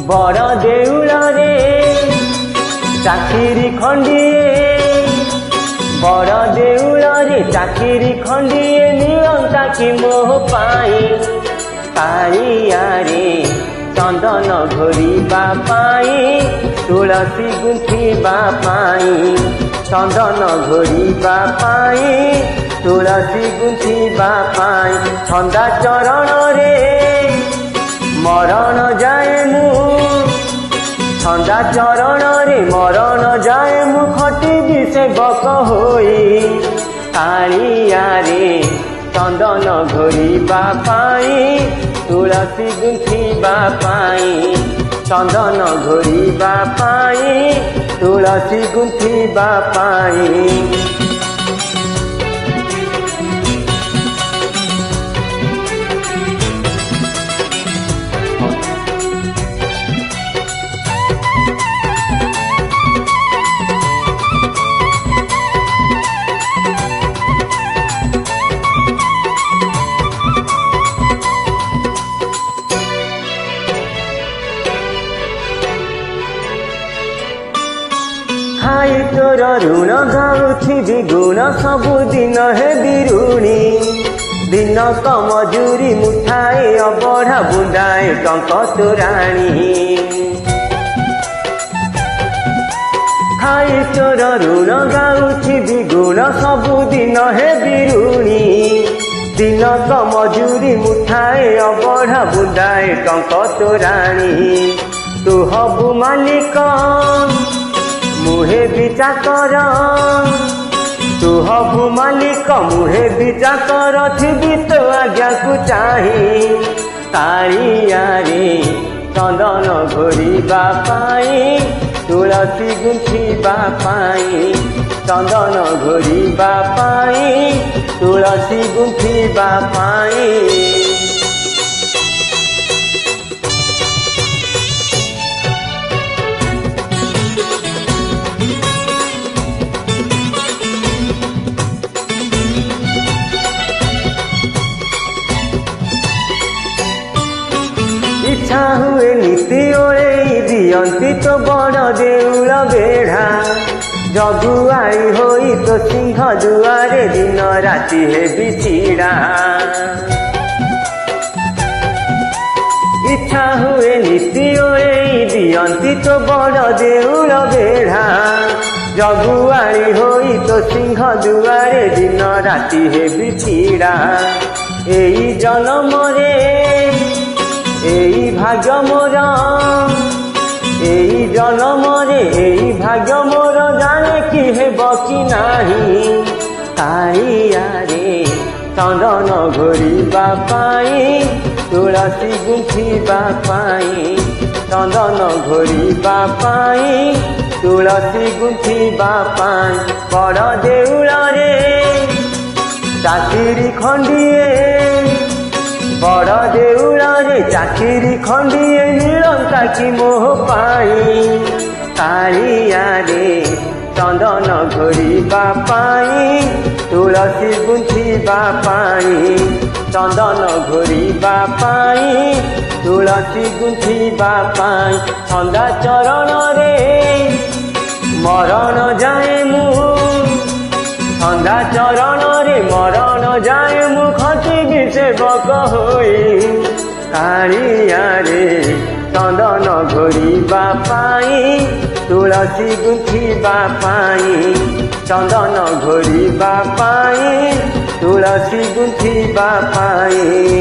बड़ देउल रे चाकिरी खंडिए बड़ देउल रे चाकिरी खंडिए मिलंता कि मोह पाई कालिया रे चंदन घोरिबा पाई तुलसी गुंथिबा पाई चंदन घोरिबा पाई तुलसी गुंथिबा पाई छंदा चरण रे मरण जाए मु छंदा चरण रे मरण जाए मु खटिबि सेवक होई कालिया रे चंदन घोरिबा पाई तुलसी गुंथिबा पाई चंदन घोरिबा पाई तुलसी गुंथिबा पाई खाई तोर ऋण गाउथि गुण सबुदिन हे बिरुणी दिन कमजूरी मुठाए अबढ़ा बुंदाए टंक तोराणी खाई तोर ऋण गाउथि गुण सबुदिन हे बिरुणी दिन कमजूरी मुठाए अबढ़ा बुंदाए टंक तोराणी तू हबु मालिक मुहे बिचा कर तू हबु मालिक मुहे बिचा कर थिबि तो आज्ञा को चाही कालिया रे चंदन घोरिबा पाई तुलसी गुंथिबा पाई चंदन घोरिबा पाई तुलसी गुंथिबा पाई इच्छा हुए नीति ओरे दियंती तो बड़ देउल बेढ़ा जगुआई होई तो सिंह दुआरे दिन राति हे बिछिड़ा इच्छा हुए नीति ओरे दियंती तो बड़ देउल बेढ़ा जगुआई होई तो सिंह दुआरे दिन राति हे बिछिड़ा एई जन्म रे एई भाग्य मोर एई जन्म रे एई भाग्य मोर जाने कि हेब कि नाही कालिया रे चंदन घोरिबा पाई तुलसी गुंथिबा पाई चंदन घोरिबा पाई तुलसी गुंथिबा पाई बड़ देउल रे चाकिरी खंडिए बड़ देउल रे चाकिरी खंडिए मिलंता कि मोह पाई कालिया रे चंदन घोरिबा पाई तुलसी गुंथिबा पाई चंदन घोरिबा पाई तुलसी गुंथिबा पाई छंदा चरण रे मरण जाए मु छंदा चरण रे मरण जाए मु खटिबि सेवक होई कालिया रे चंदन घोरिबा पाई तुलसी गुंथिबा पाई चंदन घोरिबा पाई तुलसी गुंथिबा पाई।